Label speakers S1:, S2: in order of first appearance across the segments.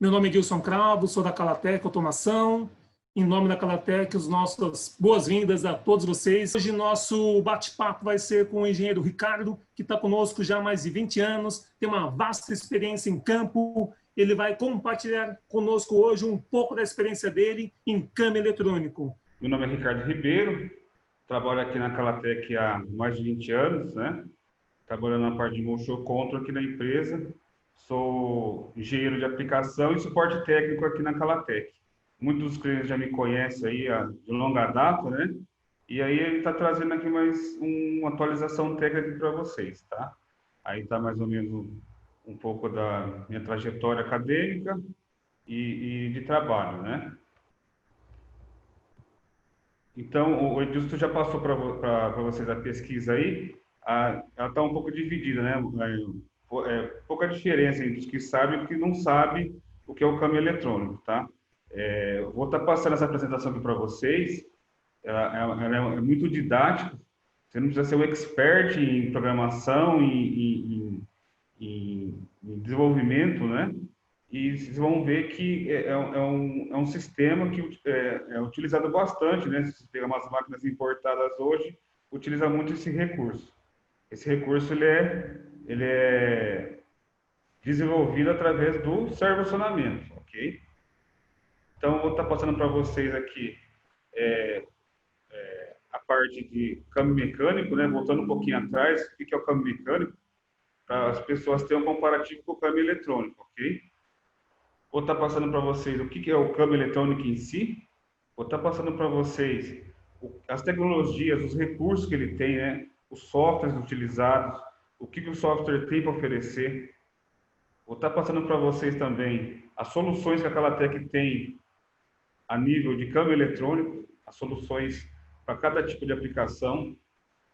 S1: Meu nome é Gilson Cravo, sou da Calatec Automação. Em nome da Calatec, as nossas boas-vindas a todos vocês. Hoje nosso bate-papo vai ser com o engenheiro Ricardo, que está conosco já há mais de 20 anos, tem uma vasta experiência em campo. Ele vai compartilhar conosco hoje um pouco da experiência dele em câmbio eletrônico.
S2: Meu nome é Ricardo Ribeiro, trabalho aqui na Calatec há mais de 20 anos, né? Trabalhando na parte de motion control aqui na empresa. Sou engenheiro de aplicação e suporte técnico aqui na Calatec. Muitos dos clientes já me conhecem aí de longa data, né? E aí ele está trazendo aqui mais uma atualização técnica para vocês, tá? Aí está mais ou menos um pouco da minha trajetória acadêmica e de trabalho, né? Então, o Edilson já passou para vocês a pesquisa aí. Ela está um pouco dividida, né? Pouca diferença entre os que sabem e os que não sabem o que é o câmbio eletrônico, tá? Vou estar passando essa apresentação aqui para vocês. Ela é muito didática. Você não precisa ser um expert em programação, em desenvolvimento, né? E vocês vão ver que é um sistema que é utilizado bastante, né? Se você pegar umas máquinas importadas hoje, utiliza muito esse recurso. Esse recurso ele é desenvolvido através do servoacionamento, ok? Então, eu vou estar passando para vocês aqui a parte de câmbio mecânico, né? Voltando um pouquinho atrás, o que é o câmbio mecânico? Para as pessoas terem um comparativo com o câmbio eletrônico, ok? Vou estar passando para vocês o que é o câmbio eletrônico em si. Vou estar passando para vocês as tecnologias, os recursos que ele tem, né? Os softwares utilizados, o que o software tem para oferecer. Vou estar passando para vocês também as soluções que a Calatec tem a nível de câmbio eletrônico, as soluções para cada tipo de aplicação.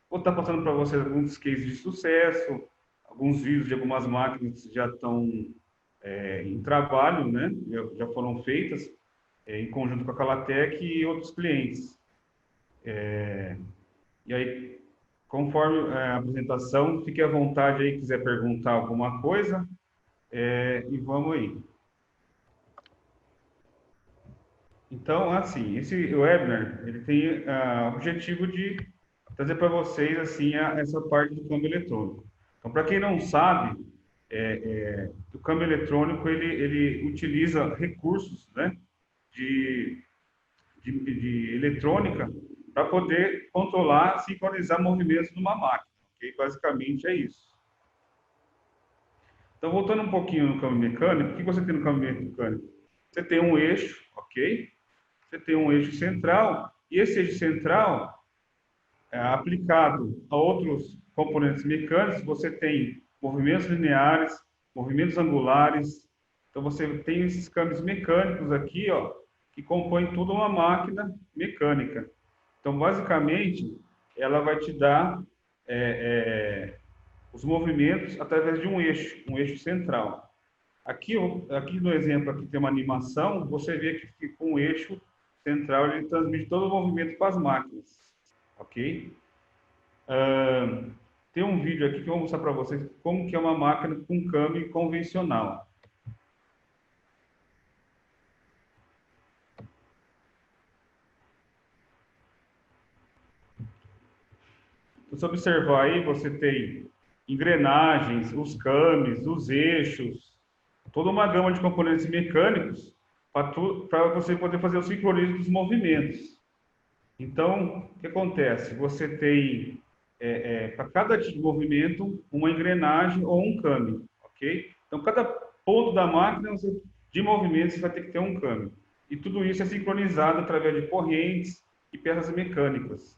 S2: Vou estar passando para vocês alguns cases de sucesso, alguns vídeos de algumas máquinas que já estão em trabalho, né? Já foram feitas em conjunto com a Calatec e outros clientes. E aí, conforme a apresentação, fique à vontade aí, quiser perguntar alguma coisa, e vamos aí. Então, assim, esse webinar, ele tem o objetivo de trazer para vocês, assim, essa parte do câmbio eletrônico. Então, para quem não sabe, o câmbio eletrônico, ele utiliza recursos, né, de eletrônica para poder controlar, sincronizar movimentos numa máquina, ok? Basicamente é isso. Então, voltando um pouquinho no câmbio mecânico, o que você tem no câmbio mecânico? Você tem um eixo, ok? Você tem um eixo central, e esse eixo central, aplicado a outros componentes mecânicos, você tem movimentos lineares, movimentos angulares. Então, você tem esses câmbios mecânicos aqui, ó, que compõem toda uma máquina mecânica. Então, basicamente, ela vai te dar os movimentos através de um eixo central. Aqui no exemplo, aqui tem uma animação, você vê que com o eixo central ele transmite todo o movimento para as máquinas, ok? Tem um vídeo aqui que eu vou mostrar para vocês como que é uma máquina com câmbio convencional. Se você observar aí, você tem engrenagens, os câmbios, os eixos, toda uma gama de componentes mecânicos para você poder fazer o sincronismo dos movimentos. Então, o que acontece? Você tem, para cada tipo de movimento, uma engrenagem ou um câmbio, ok? Então, cada ponto da máquina de movimento você vai ter que ter um câmbio. E tudo isso é sincronizado através de correntes e peças mecânicas.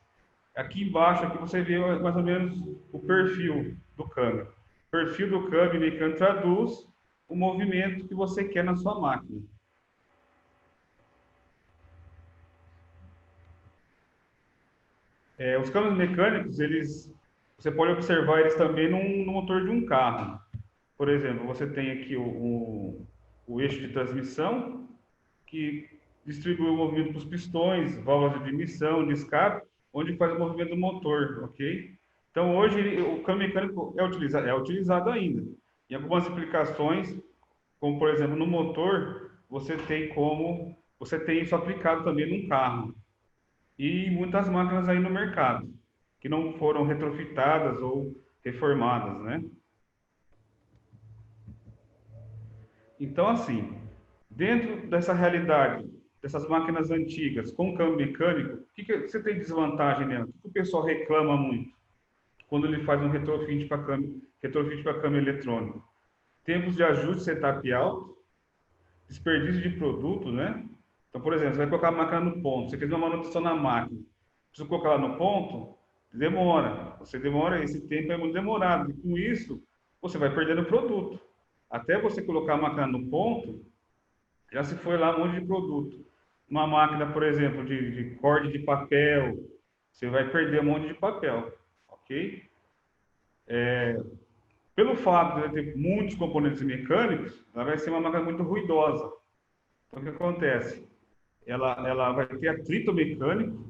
S2: Aqui embaixo, aqui você vê mais ou menos o perfil do câmbio. O perfil do câmbio mecânico traduz o movimento que você quer na sua máquina. Os câmbios mecânicos, você pode observar eles também no motor de um carro. Por exemplo, você tem aqui o eixo de transmissão, que distribui o movimento para os pistões, válvulas de admissão, de escape, onde faz o movimento do motor, ok? Então, hoje, o câmbio mecânico é utilizado ainda. Em algumas aplicações, como por exemplo no motor, você tem isso aplicado também num carro e muitas máquinas aí no mercado que não foram retrofitadas ou reformadas, né? Então, assim, dentro dessa realidade, dessas máquinas antigas com câmbio mecânico, o que você tem desvantagem nela? O que o pessoal reclama muito quando ele faz um retrofit para câmbio eletrônico? Tempos de ajuste setup alto, desperdício de produto, né? Então, por exemplo, você vai colocar a máquina no ponto, você fez uma manutenção na máquina, precisa colocar ela no ponto, demora. Você demora, esse tempo é muito demorado. E com isso, você vai perdendo produto. Até você colocar a máquina no ponto, já se foi lá um monte de produto. Uma máquina, por exemplo, de corte de papel, você vai perder um monte de papel, ok? Pelo fato de ter muitos componentes mecânicos, ela vai ser uma máquina muito ruidosa. Então, o que acontece? Ela vai ter atrito mecânico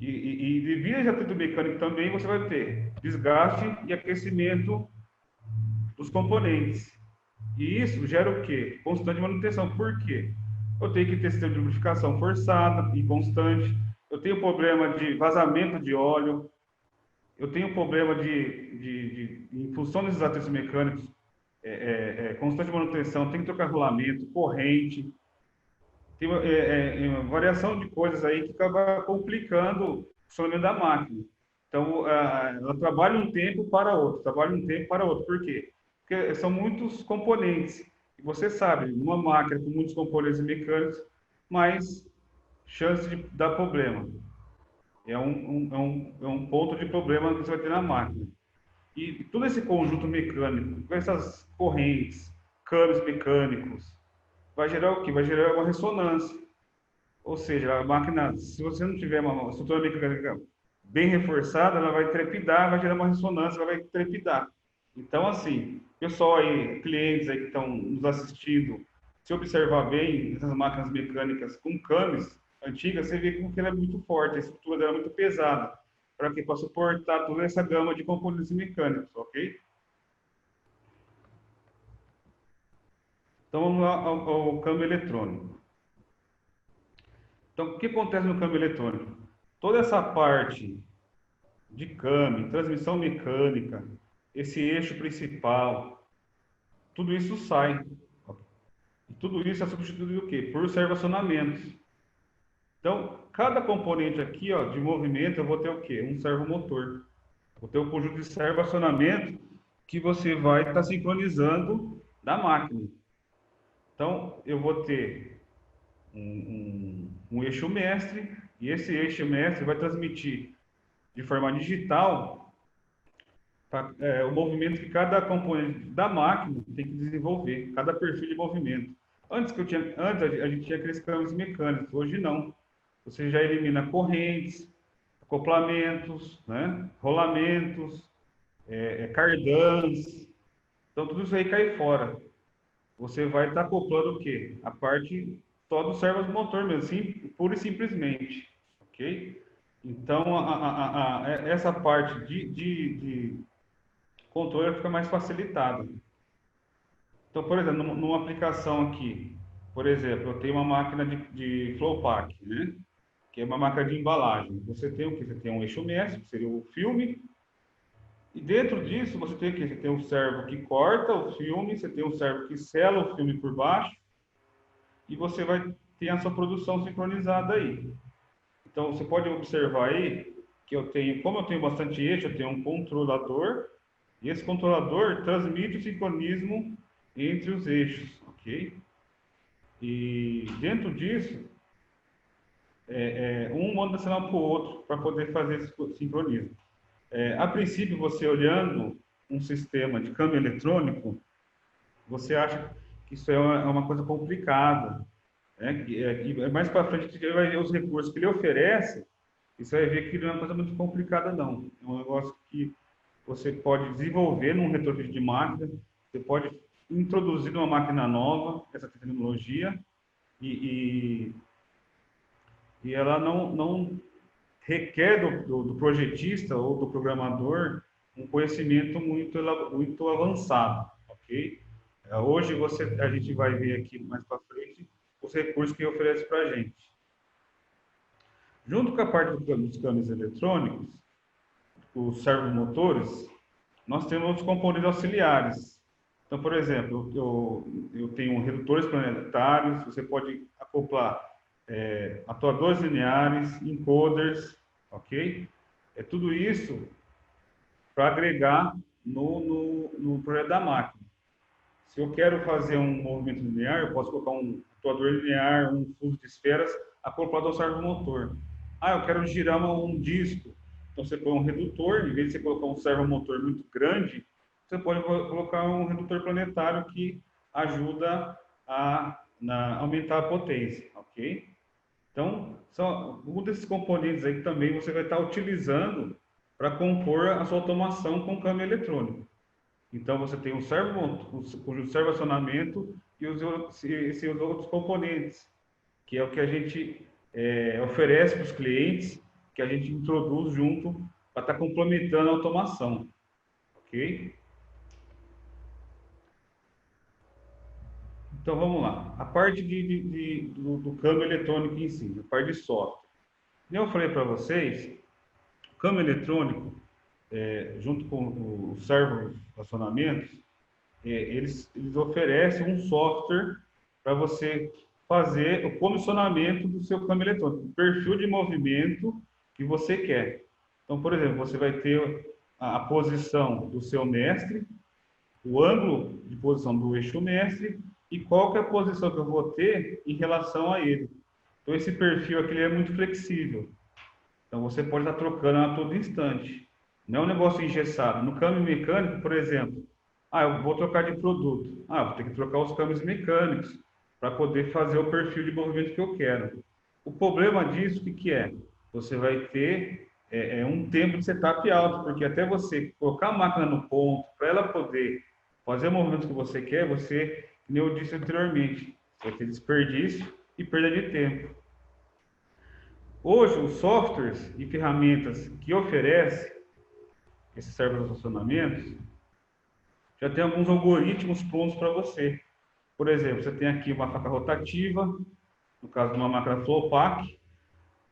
S2: e devido a atrito mecânico também, você vai ter desgaste e aquecimento dos componentes. E isso gera o quê? Constante manutenção. Por quê? Eu tenho que ter sistema de lubrificação forçada e constante. Eu tenho problema de vazamento de óleo. Eu tenho problema em função desses atritos mecânicos, constante manutenção. Tem que trocar rolamento, corrente. Tem variação de coisas aí que acaba complicando o funcionamento da máquina. Então, ela trabalha um tempo para outro, Por quê? Porque são muitos componentes. E você sabe, uma máquina com muitos componentes mecânicos, mais chance de dar problema. É um ponto de problema que você vai ter na máquina. E todo esse conjunto mecânico, com essas correntes, câmbios mecânicos, vai gerar o quê? Vai gerar uma ressonância. Ou seja, a máquina, se você não tiver uma estrutura mecânica bem reforçada, ela vai trepidar, vai gerar uma ressonância, ela vai trepidar. Então, assim, pessoal aí, clientes aí que estão nos assistindo, se observar bem essas máquinas mecânicas com câmbios antigas, você vê como que ela é muito forte, a estrutura dela é muito pesada, para que possa suportar toda essa gama de componentes mecânicos, ok? Então, vamos lá ao câmbio eletrônico. Então, o que acontece no câmbio eletrônico? Toda essa parte de câmbio, transmissão mecânica, esse eixo principal, tudo isso sai. E tudo isso é substituído o quê? Por servoacionamentos. Então, cada componente aqui, ó, de movimento, eu vou ter o quê? Um servomotor. Vou ter um conjunto de servoacionamento que você vai estar sincronizando da máquina. Então, eu vou ter um eixo mestre, e esse eixo mestre vai transmitir de forma digital o movimento que cada componente da máquina tem que desenvolver, cada perfil de movimento. Antes a gente tinha aqueles câmbios mecânicos, hoje não. Você já elimina correntes, acoplamentos, né? Rolamentos, cardãs. Então tudo isso aí cai fora. Você vai estar acoplando o quê? A parte só do servomotor mesmo, assim, pura e simplesmente, ok? Então, essa parte de controle fica mais facilitada. Então, por exemplo, numa aplicação aqui, por exemplo, eu tenho uma máquina de flow pack, né? Que é uma máquina de embalagem. Você tem o quê? Você tem um eixo mestre, que seria o filme, e dentro disso você tem o quê? Você tem um servo que corta o filme, você tem um servo que sela o filme por baixo, e você vai ter a sua produção sincronizada aí. Então, você pode observar aí que como eu tenho bastante eixo, eu tenho um controlador, e esse controlador transmite o sincronismo entre os eixos, ok? E dentro disso, um manda sinal para o outro para poder fazer esse sincronismo. A princípio, você olhando um sistema de câmbio eletrônico, você acha que isso é uma coisa complicada, né? E mais para frente, você vai ver os recursos que ele oferece, e você vai ver que não é uma coisa muito complicada, não. É um negócio que você pode desenvolver num retrofit de máquina, você pode introduzir numa máquina nova essa tecnologia, e ela não requer do projetista ou do programador um conhecimento muito avançado, ok? Hoje a gente vai ver aqui mais para frente os recursos que oferece para a gente. Junto com a parte dos câmbios eletrônicos, os servomotores, nós temos os componentes auxiliares. Então, por exemplo, eu tenho redutores planetários, você pode acoplar atuadores lineares, encoders, ok? É tudo isso para agregar no projeto da máquina. Se eu quero fazer um movimento linear, eu posso colocar um atuador linear, um fluxo de esferas acoplado ao servomotor. Eu quero girar um disco. Então, você põe um redutor, em vez de você colocar um servomotor muito grande, você pode colocar um redutor planetário que ajuda a aumentar a potência, ok? Então, são um desses componentes aí que também você vai estar utilizando para compor a sua automação com câmbio eletrônico. Então, você tem o servoacionamento e esses outros componentes, que é o que a gente oferece para os clientes, que a gente introduz junto para estar complementando a automação, ok? Então, vamos lá. A parte do câmbio eletrônico em si, a parte de software. Como eu falei para vocês, o câmbio eletrônico, junto com os servoacionamentos, eles oferecem um software para você fazer o comissionamento do seu câmbio eletrônico, o perfil de movimento que você quer. Então, por exemplo, você vai ter a posição do seu mestre, o ângulo de posição do eixo mestre e qual que é a posição que eu vou ter em relação a ele. Então, esse perfil aqui é muito flexível. Então, você pode estar trocando a todo instante. Não é um negócio engessado. No câmbio mecânico, por exemplo, eu vou trocar de produto. Vou ter que trocar os câmbios mecânicos para poder fazer o perfil de movimento que eu quero. O problema disso, o que é? Você vai ter um tempo de setup alto, porque até você colocar a máquina no ponto, para ela poder fazer o movimento que você quer, você, como eu disse anteriormente, vai ter desperdício e perda de tempo. Hoje, os softwares e ferramentas que oferecem esses servos-acionamentos já tem alguns algoritmos prontos para você. Por exemplo, você tem aqui uma faca rotativa, no caso de uma máquina Flowpack,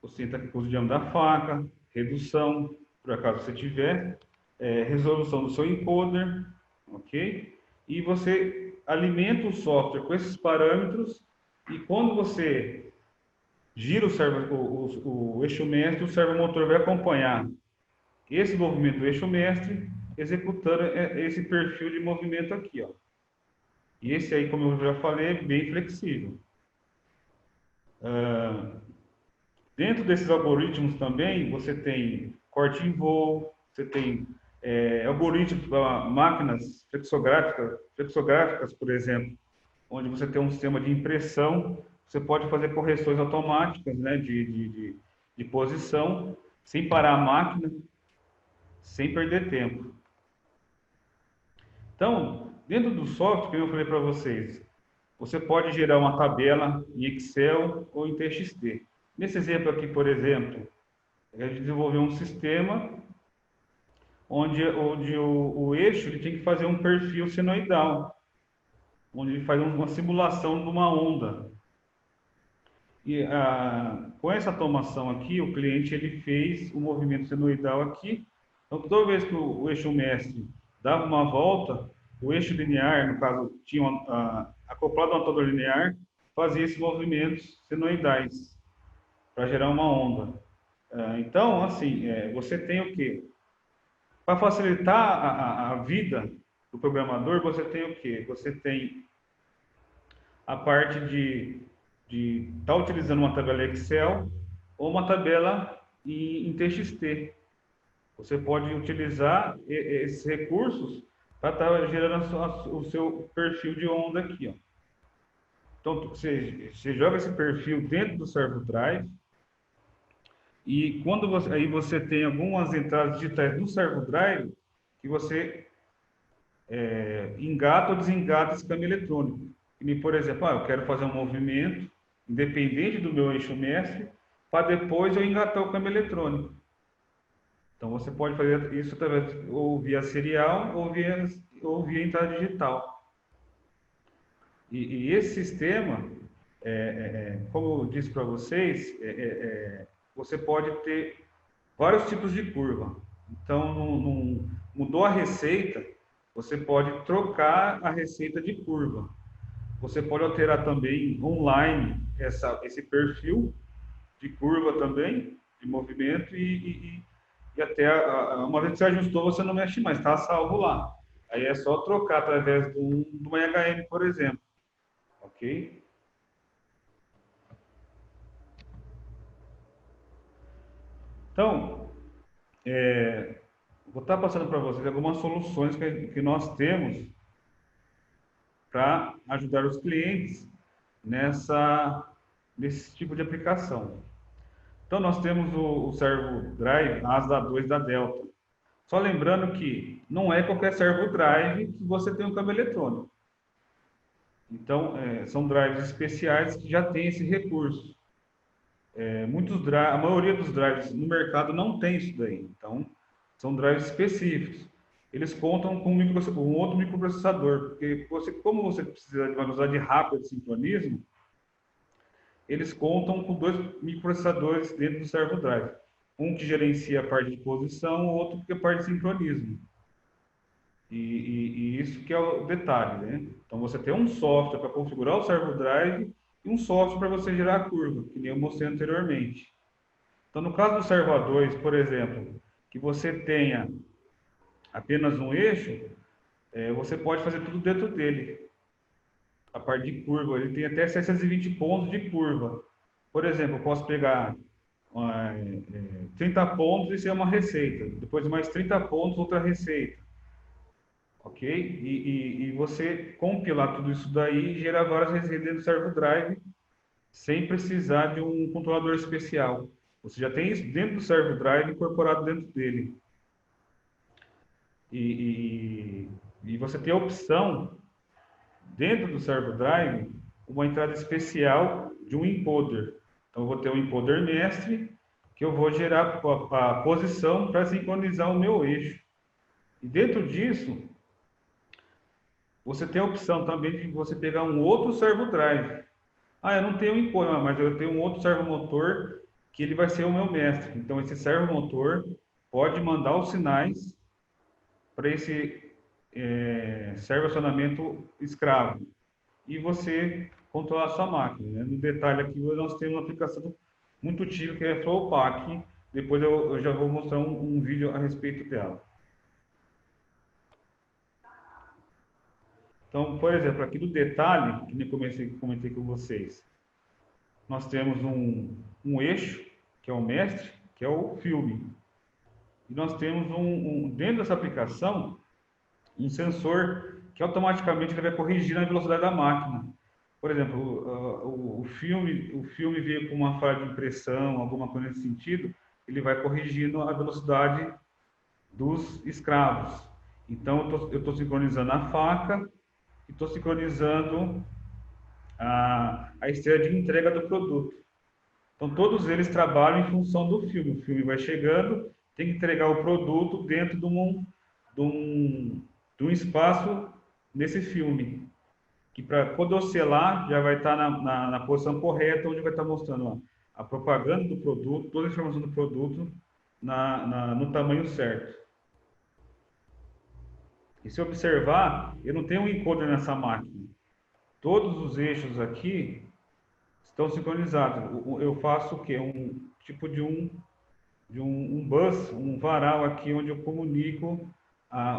S2: você tem aqui o diâmetro da faca, redução, por acaso você tiver, resolução do seu encoder, ok? E você alimenta o software com esses parâmetros e quando você gira o eixo mestre, o servomotor vai acompanhar esse movimento do eixo mestre, executando esse perfil de movimento aqui, ó. E esse aí, como eu já falei, é bem flexível. Dentro desses algoritmos também, você tem corte em voo, você tem algoritmos para máquinas flexográficas, por exemplo, onde você tem um sistema de impressão, você pode fazer correções automáticas, né, de posição, sem parar a máquina, sem perder tempo. Então, dentro do software, como eu falei para vocês, você pode gerar uma tabela em Excel ou em TXT. Nesse exemplo aqui, por exemplo, a gente desenvolveu um sistema onde o eixo ele tem que fazer um perfil senoidal, onde ele faz uma simulação de uma onda. E com essa automação aqui, o cliente ele fez o movimento senoidal aqui. Então, toda vez que o eixo mestre dava uma volta, o eixo linear, no caso, tinha acoplado ao atuador linear, fazia esses movimentos senoidais para gerar uma onda. Então, assim, você tem o quê? Para facilitar a vida do programador, você tem o quê? Você tem a parte de estar utilizando uma tabela Excel ou uma tabela em TXT. Você pode utilizar esses recursos para estar gerando o seu perfil de onda aqui, ó. Então, você joga esse perfil dentro do ServoDrive e quando você tem algumas entradas digitais do ServoDrive que você engata ou desengata esse câmbio eletrônico. E, por exemplo, eu quero fazer um movimento independente do meu eixo mestre para depois eu engatar o câmbio eletrônico. Então, você pode fazer isso através ou via serial ou via entrada digital. E esse sistema, como eu disse para vocês, você pode ter vários tipos de curva. Então, mudou a receita, você pode trocar a receita de curva. Você pode alterar também online esse perfil de curva também, de movimento, e até uma vez que você ajustou, você não mexe mais, está salvo lá. Aí é só trocar através de uma HM, por exemplo. Ok? Então, vou estar passando para vocês algumas soluções que nós temos para ajudar os clientes nesse tipo de aplicação. Então, nós temos o servo drive ASA 2 da Delta. Só lembrando que não é qualquer servo drive que você tem um câmbio eletrônico. Então, são drives especiais que já têm esse recurso. A maioria dos drives no mercado não tem isso daí. Então, são drives específicos. Eles contam com um outro microprocessador, porque como você precisa de uma velocidade rápida de sincronismo, eles contam com 2 microprocessadores dentro do servo drive. Um que gerencia a parte de posição, o outro que é a parte de sincronismo. E isso que é o detalhe, né? Então, você tem um software para configurar o servo drive e um software para você gerar a curva, que nem eu mostrei anteriormente. Então, no caso do servo A2, por exemplo, que você tenha apenas um eixo, você pode fazer tudo dentro dele. A parte de curva, ele tem até 720 pontos de curva. Por exemplo, eu posso pegar 30 pontos e isso é uma receita. Depois mais 30 pontos, outra receita. Ok? E você compilar tudo isso daí e gerar várias receitas dentro do servo drive sem precisar de um controlador especial. Você já tem isso dentro do servo drive incorporado dentro dele. E você tem a opção, dentro do servo drive, uma entrada especial de um encoder. Então, eu vou ter um encoder mestre, que eu vou gerar a posição para sincronizar o meu eixo. E dentro disso, você tem a opção também de você pegar um outro servo drive. Eu não tenho um encoder, mas eu tenho um outro servo motor que ele vai ser o meu mestre. Então, esse servo motor pode mandar os sinais para esse servo acionamento escravo e você controlar a sua máquina, né? No detalhe aqui, nós temos uma aplicação muito antiga que é a Flowpack. Depois eu já vou mostrar um vídeo a respeito dela. Então, por exemplo, aqui do detalhe, que nem comentei com vocês, nós temos um eixo, que é o mestre, que é o filme. E nós temos dentro dessa aplicação, um sensor que automaticamente ele vai corrigir a velocidade da máquina. Por exemplo, o filme veio com uma falha de impressão, alguma coisa nesse sentido, ele vai corrigindo a velocidade dos escravos. Então, eu estou sincronizando a faca e estou sincronizando a esteira de entrega do produto. Então, todos eles trabalham em função do filme. O filme vai chegando, tem que entregar o produto dentro de um espaço nesse filme. Que quando eu selar, já vai estar na posição correta, onde vai estar mostrando a propaganda do produto, toda a informação do produto no tamanho certo. E se observar, eu não tenho um encoder nessa máquina. Todos os eixos aqui estão sincronizados. Eu faço o quê? Um tipo de um bus, um varal aqui, onde eu comunico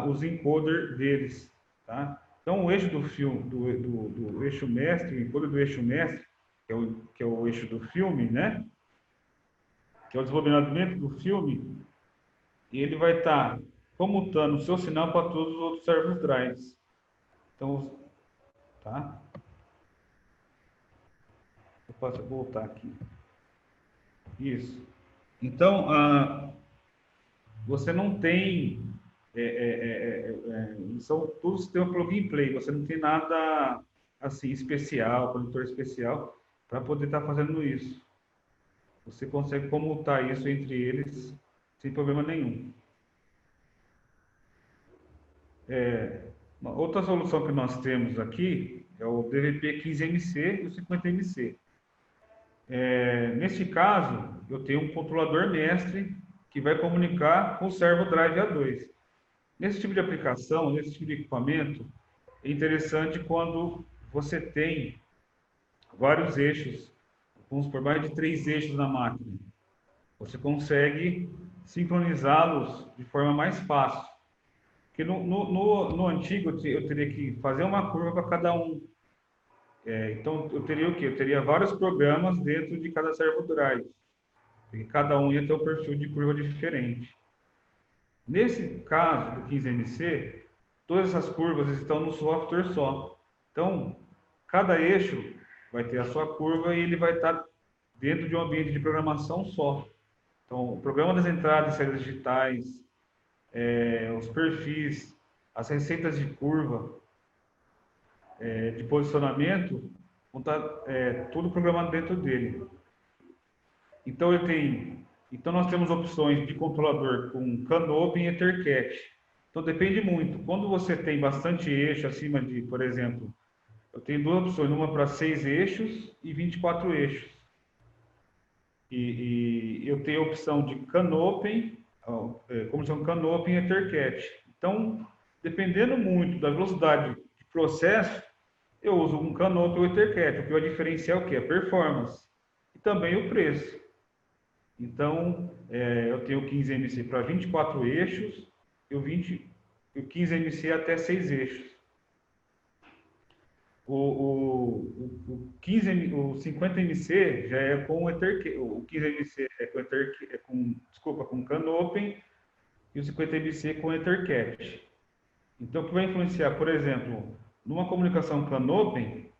S2: os encoders deles. Tá? Então, o eixo do eixo mestre, o encoder do eixo mestre, que é o eixo do filme, né? Que é o desenvolvimento do filme, e ele vai estar comutando o seu sinal para todos os outros servos drives. Então, tá? Eu posso voltar aqui. Isso. Então, você não tem... são todos sistemas plug and play. Você não tem nada assim especial, conector especial, para poder estar fazendo isso. Você consegue comutar isso entre eles sem problema nenhum. Outra solução que nós temos aqui é o DVP 15MC e o 50MC. Neste caso, eu tenho um controlador mestre que vai comunicar com o servo drive A2. Nesse tipo de aplicação, nesse tipo de equipamento, é interessante quando você tem vários eixos, vamos por mais de 3 eixos na máquina. Você consegue sincronizá-los de forma mais fácil. Porque no antigo eu teria que fazer uma curva para cada um. Então eu teria o quê? Eu teria vários programas dentro de cada servo drive. E cada um ia ter um perfil de curva diferente. Nesse caso do 15MC, todas essas curvas estão no software só. Então, cada eixo vai ter a sua curva e ele vai estar dentro de um ambiente de programação só. Então, o programa das entradas e saídas digitais, os perfis, as receitas de curva, de posicionamento, vão estar tudo programado dentro dele. Então, nós temos opções de controlador com CAN-OPEN e EtherCAT. Então, depende muito. Quando você tem bastante eixo acima de, por exemplo, eu tenho 2 opções, uma para 6 eixos e 24 eixos. E eu tenho a opção de CAN-OPEN, comunicação CAN-OPEN e EtherCAT. Então, dependendo muito da velocidade de processo, eu uso um CAN-OPEN ou EtherCAT. O que vai diferenciar é o quê? A performance e também o preço. Então, eu tenho o 15MC para 24 eixos e o 15MC até 6 eixos. O 50MC já é com o EtherCAT, o 15MC com CAN-OPEN e o 50MC com EtherCAT. Então, o que vai influenciar, por exemplo, numa comunicação CAN-OPEN,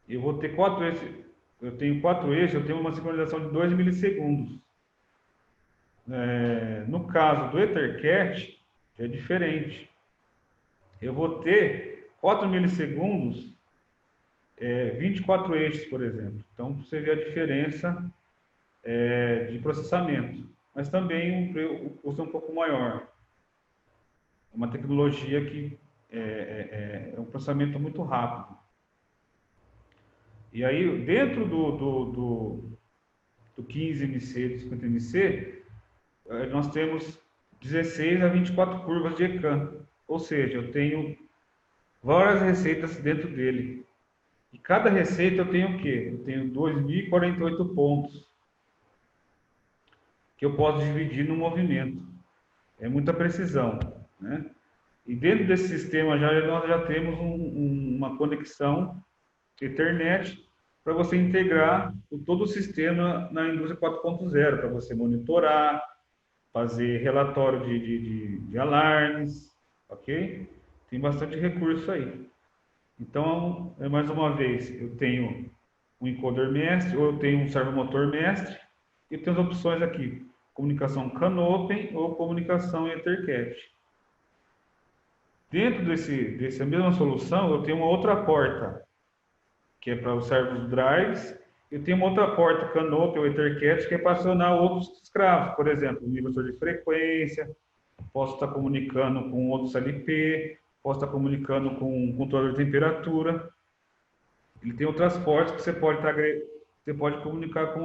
S2: eu vou ter 4 eixos. Eu tenho 4 eixos, eu tenho uma sincronização de 2 milissegundos. No caso do EtherCAT, é diferente. Eu vou ter 4 milissegundos, 24 eixos, por exemplo. Então, você vê a diferença de processamento. Mas também o custo é um pouco maior. É uma tecnologia que é um processamento muito rápido. E aí, dentro do 15MC, do 50MC, nós temos 16 a 24 curvas de ECAN. Ou seja, eu tenho várias receitas dentro dele. E cada receita eu tenho o quê? Eu tenho 2.048 pontos que eu posso dividir no movimento. É muita precisão, né? E dentro desse sistema nós já temos uma conexão Ethernet para você integrar todo o sistema na indústria 4.0, para você monitorar, fazer relatório de alarmes, ok? Tem bastante recurso aí. Então, mais uma vez, eu tenho um encoder mestre, ou eu tenho um servomotor mestre, e tenho as opções aqui, comunicação CAN-OPEN ou comunicação EtherCAT. Dentro dessa mesma solução, eu tenho uma outra porta, que é para os servos drives. Eu tenho uma outra porta, CAN-OPEN ou EtherCAT, que é para acionar outros escravos, por exemplo, um inibidor de frequência, posso estar comunicando com outros LP, posso estar comunicando com um controlador de temperatura. Ele tem outras portas que você pode comunicar com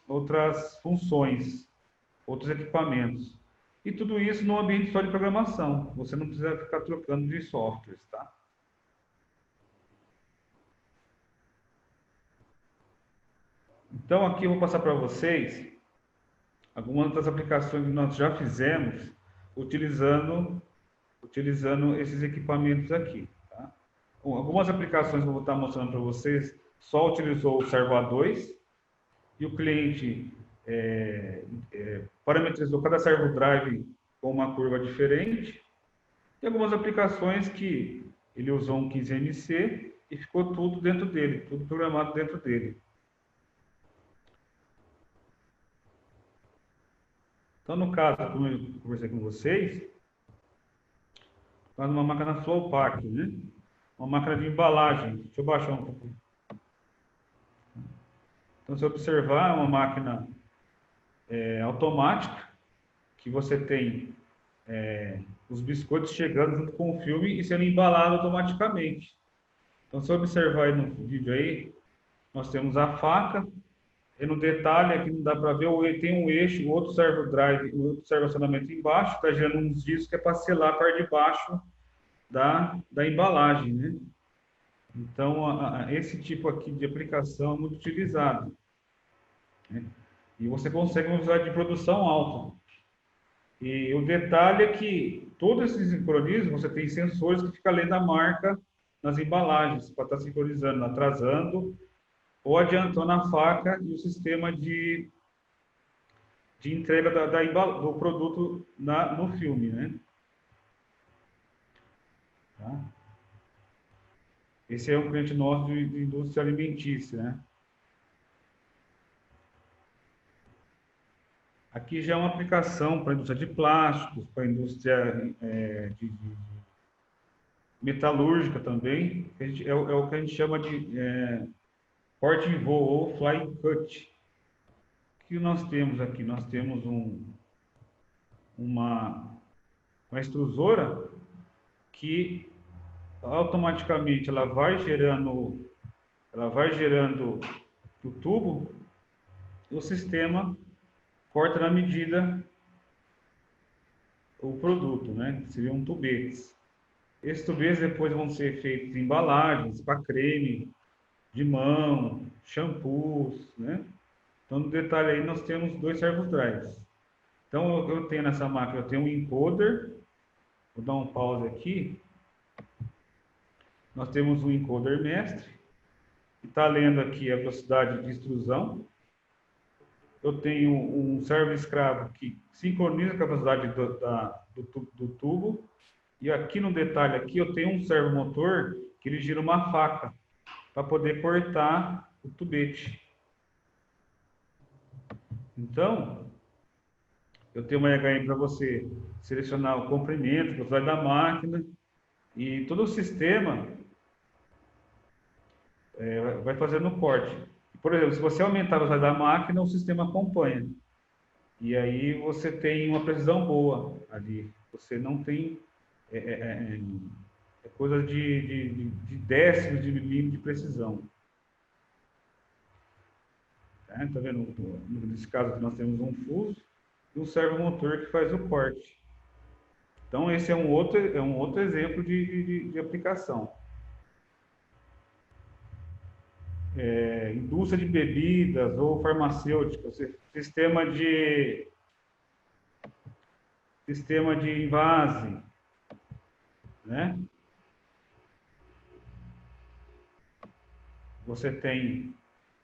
S2: outras funções, outros equipamentos. E tudo isso no ambiente só de programação. Você não precisa ficar trocando de softwares, tá? Então, aqui eu vou passar para vocês algumas das aplicações que nós já fizemos utilizando esses equipamentos aqui. Tá? Bom, algumas aplicações que eu vou estar mostrando para vocês só utilizou o servo A2 e o cliente parametrizou cada servo drive com uma curva diferente. E algumas aplicações que ele usou um 15MC e ficou tudo dentro dele, tudo programado dentro dele. Então, no caso, como eu conversei com vocês, está numa máquina Flowpack, né? Uma máquina de embalagem. Deixa eu baixar um pouco. Então, se observar, é uma máquina automática, que você tem os biscoitos chegando junto com o filme e sendo embalado automaticamente. Então, se observar aí no vídeo aí, nós temos a faca, e no detalhe aqui não dá para ver, tem um eixo, o outro servo drive, o outro servo acionamento embaixo, está gerando uns discos que é para selar a parte de baixo da embalagem, né? Então, esse tipo aqui de aplicação é muito utilizado, né? E você consegue usar de produção alta. E o detalhe é que todos esses sincronismos, você tem sensores que ficam lendo a marca nas embalagens, para estar sincronizando, atrasando ou adiantando a faca e o sistema de entrega do produto no filme, né? Tá? Esse é um cliente nosso de indústria alimentícia, né? Aqui já é uma aplicação para a indústria de plásticos, para a indústria de metalúrgica também. É o que a gente chama de corte em voo ou fly cut. O que nós temos aqui? Nós temos uma extrusora que automaticamente ela vai gerando o tubo e o sistema corta na medida o produto, né? Seriam tubetes. Esses tubetes depois vão ser feitos em embalagens para creme de mão, shampoos, né? Então, no detalhe aí, nós temos 2 servos drives. Então, eu tenho nessa máquina, eu tenho um encoder, vou dar um pause aqui. Nós temos um encoder mestre, que está lendo aqui a velocidade de extrusão. Eu tenho um servo escravo que sincroniza com a velocidade do tubo. E aqui no detalhe aqui, eu tenho um servo motor que ele gira uma faca para poder cortar o tubete. Então, eu tenho uma HM para você selecionar o comprimento, a velocidade da máquina e todo o sistema vai fazendo o corte. Por exemplo, se você aumentar a velocidade da máquina, o sistema acompanha. E aí você tem uma precisão boa ali. Você não tem coisa de décimos de milímetro de precisão. Tá vendo? Nesse caso aqui nós temos um fuso e um servomotor que faz o corte. Então esse é um outro exemplo de aplicação. Indústria de bebidas ou farmacêutica, sistema de envase, né? Você tem,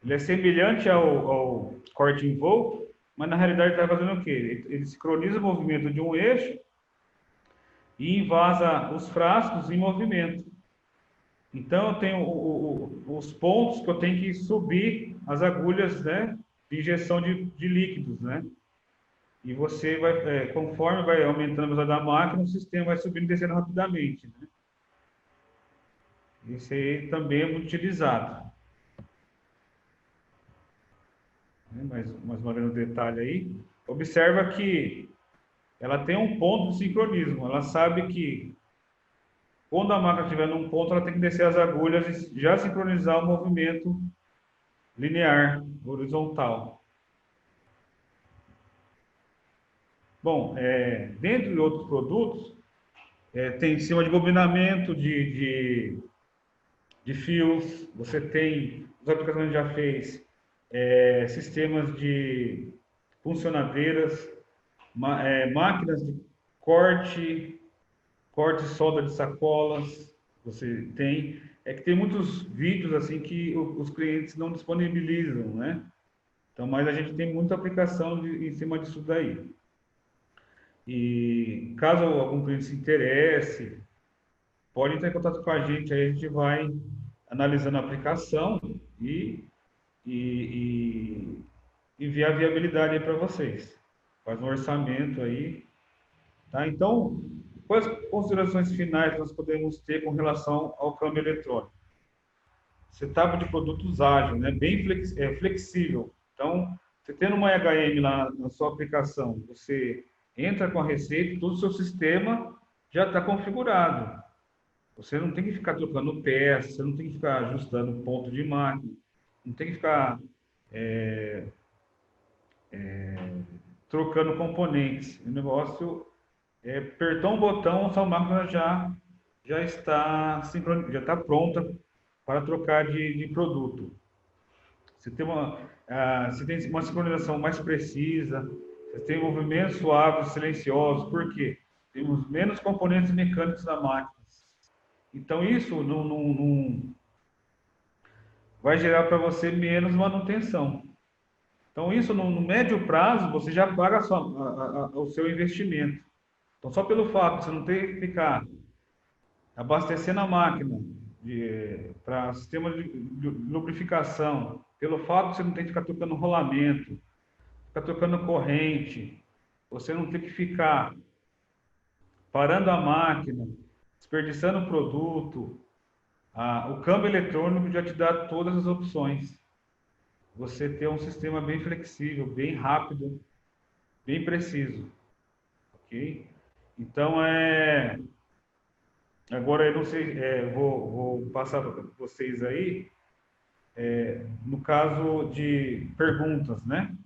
S2: ele é semelhante ao corte em voo, mas na realidade está fazendo o quê? Ele sincroniza o movimento de um eixo e invasa os frascos em movimento. Então, eu tenho os pontos que eu tenho que subir as agulhas, né, de injeção de líquidos, né? E você vai, conforme vai aumentando a velocidade da máquina, o sistema vai subindo e descendo rapidamente, né? Esse aí também é muito utilizado. Mais uma vez no detalhe aí. Observa que ela tem um ponto de sincronismo. Ela sabe que quando a máquina estiver num ponto, ela tem que descer as agulhas e já sincronizar o movimento linear, horizontal. Bom, dentro de outros produtos, tem sistema de bobinamento de fios, você tem, as aplicações já fez, sistemas de funcionadeiras, máquinas de corte e solda de sacolas, você tem. É que tem muitos vídeos assim que os clientes não disponibilizam, né? Então, mas a gente tem muita aplicação em cima disso daí. E caso algum cliente se interesse, pode entrar em contato com a gente, aí a gente vai analisando a aplicação e enviar a viabilidade para vocês. Faz um orçamento aí, tá? Então, quais considerações finais nós podemos ter com relação ao câmbio eletrônico? Setup de produtos ágil, né? Bem flexível. Então, você tendo uma HM lá na sua aplicação, você entra com a receita, todo o seu sistema já está configurado. Você não tem que ficar trocando peças, você não tem que ficar ajustando ponto de máquina, não tem que ficar trocando componentes. O negócio é apertar um botão, a sua máquina já está já está pronta para trocar de produto. Você tem uma sincronização mais precisa, você tem movimentos suaves, silenciosos. Por quê? Temos menos componentes mecânicos na máquina. Então, isso não vai gerar para você menos manutenção. Então, isso no médio prazo, você já paga o seu investimento. Então, só pelo fato de você não ter que ficar abastecendo a máquina para sistema de lubrificação, pelo fato de você não ter que ficar trocando rolamento, ficar trocando corrente, você não ter que ficar parando a máquina, desperdiçando o produto, o câmbio eletrônico já te dá todas as opções. Você tem um sistema bem flexível, bem rápido, bem preciso, ok? Então, agora eu não sei, vou passar para vocês aí, no caso de perguntas, né?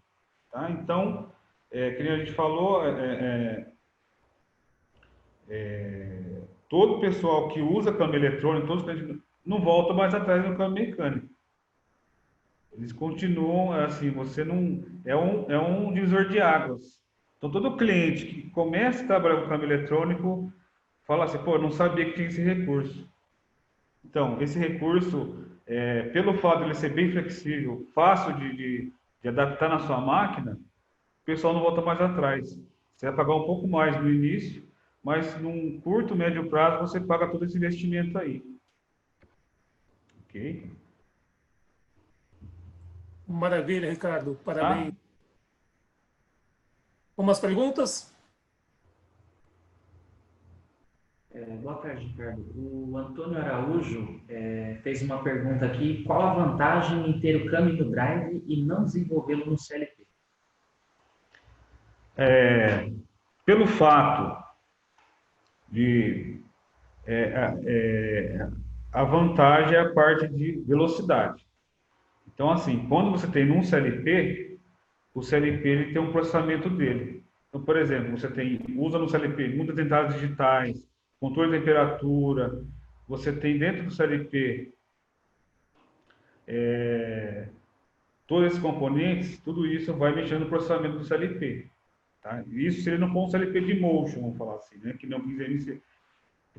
S2: Tá? Então, que nem a gente falou, todo o pessoal que usa câmbio eletrônico, todos não volta mais atrás do câmbio mecânico. Eles continuam assim, você não é um divisor de águas. Então todo cliente que começa a trabalhar com câmbio eletrônico fala assim, pô, não sabia que tinha esse recurso. Então esse recurso, pelo fato de ele ser bem flexível, fácil de adaptar na sua máquina, o pessoal não volta mais atrás. Você vai pagar um pouco mais no início, mas num curto, médio prazo você paga todo esse investimento aí. Ok?
S1: Maravilha, Ricardo. Parabéns.
S2: Tá?
S1: Umas perguntas?
S3: Boa tarde, Ricardo. O Antônio Araújo fez uma pergunta aqui. Qual a vantagem em ter o câmbio no drive e não desenvolvê-lo no CLP?
S2: Pelo fato a vantagem é a parte de velocidade. Então, assim, quando você tem um CLP, o CLP ele tem um processamento dele. Então, por exemplo, você usa no CLP muitas entradas digitais, controle de temperatura, você tem dentro do CLP todos esses componentes, tudo isso vai mexendo no processamento do CLP. Tá? Isso se ele não for um CLP de motion, vamos falar assim, né? Que não quiser.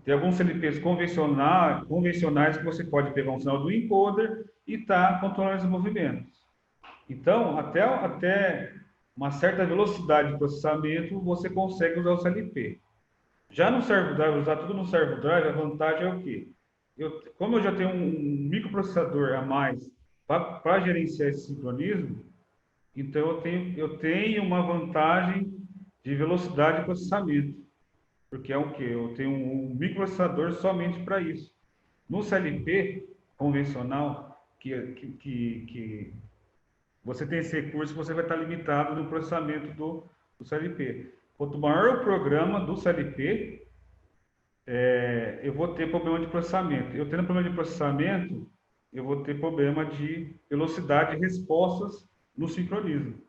S2: Tem alguns CLPs convencionais que você pode pegar um sinal do encoder e estar controlando os movimentos. Então, até uma certa velocidade de processamento, você consegue usar o CLP. Já no servo drive, usar tudo no servo drive, a vantagem é o quê? Como eu já tenho um microprocessador a mais para gerenciar esse sincronismo, então eu tenho uma vantagem de velocidade de processamento. Porque é o quê? Eu tenho um microprocessador somente para isso. No CLP convencional, que você tem esse recurso, você vai estar limitado no processamento do CLP. Quanto maior o programa do CLP, eu vou ter problema de processamento. Eu tendo problema de processamento, eu vou ter problema de velocidade de respostas no sincronismo.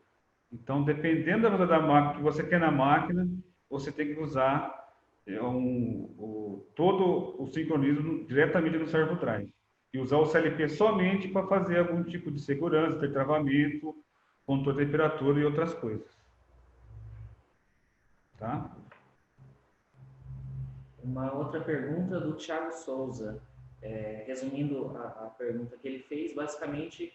S2: Então, dependendo da velocidade da máquina que você quer na máquina, você tem que usar todo o sincronismo diretamente no servo drive. E usar o CLP somente para fazer algum tipo de segurança, ter travamento, controle de temperatura e outras coisas. Tá?
S3: Uma outra pergunta do Thiago Souza. Resumindo a pergunta que ele fez, basicamente,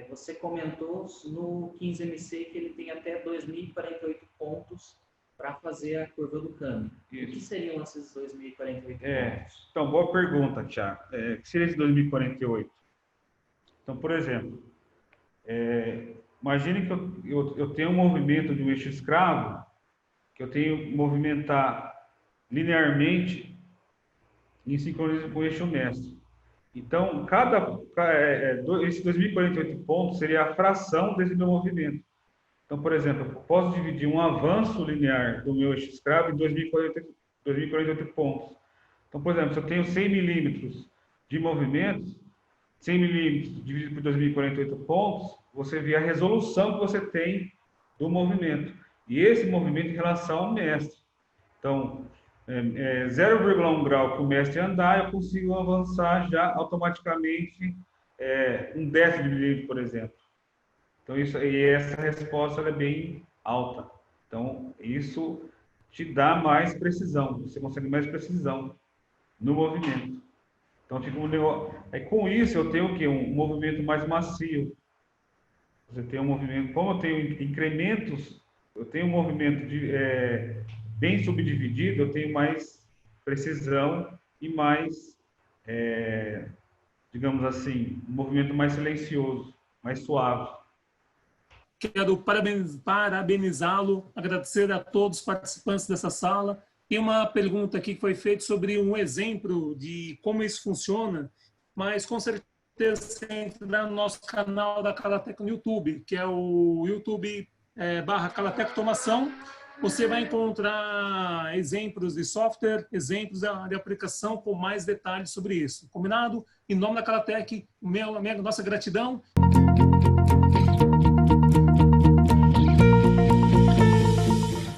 S3: você comentou no 15MC que ele tem até 2.048 pontos para fazer a curva do câmbio. Isso. O que seriam esses 2.048 pontos?
S2: Então, boa pergunta, Thiago. O que seria esse 2.048? Então, por exemplo, imagine que eu tenho um movimento de um eixo escravo, que eu tenho que movimentar linearmente em sincronismo com o eixo mestre. Então, esse 2.048 pontos seria a fração desse meu movimento. Então, por exemplo, eu posso dividir um avanço linear do meu eixo escravo em 2.048 pontos. Então, por exemplo, se eu tenho 100 milímetros de movimento, 100 milímetros dividido por 2.048 pontos, você vê a resolução que você tem do movimento. E esse movimento em relação ao mestre. Então, 0,1 grau que o mestre andar, eu consigo avançar já automaticamente 1/10 de milímetro, por exemplo. Então, essa resposta ela é bem alta. Então, isso te dá mais precisão, você consegue mais precisão no movimento. Então, fica um negócio... com isso, eu tenho o quê? Um movimento mais macio. Você tem um movimento... Como eu tenho incrementos, eu tenho um movimento bem subdividido, eu tenho mais precisão e mais, digamos assim, um movimento mais silencioso, mais suave.
S1: Quero parabenizá-lo, agradecer a todos os participantes dessa sala. Tem uma pergunta aqui que foi feita sobre um exemplo de como isso funciona, mas com certeza você entra no nosso canal da Calatec no YouTube, que é o YouTube/Calatec Automação. Você vai encontrar exemplos de software, exemplos de aplicação com mais detalhes sobre isso. Combinado? Em nome da Calatec, nossa gratidão.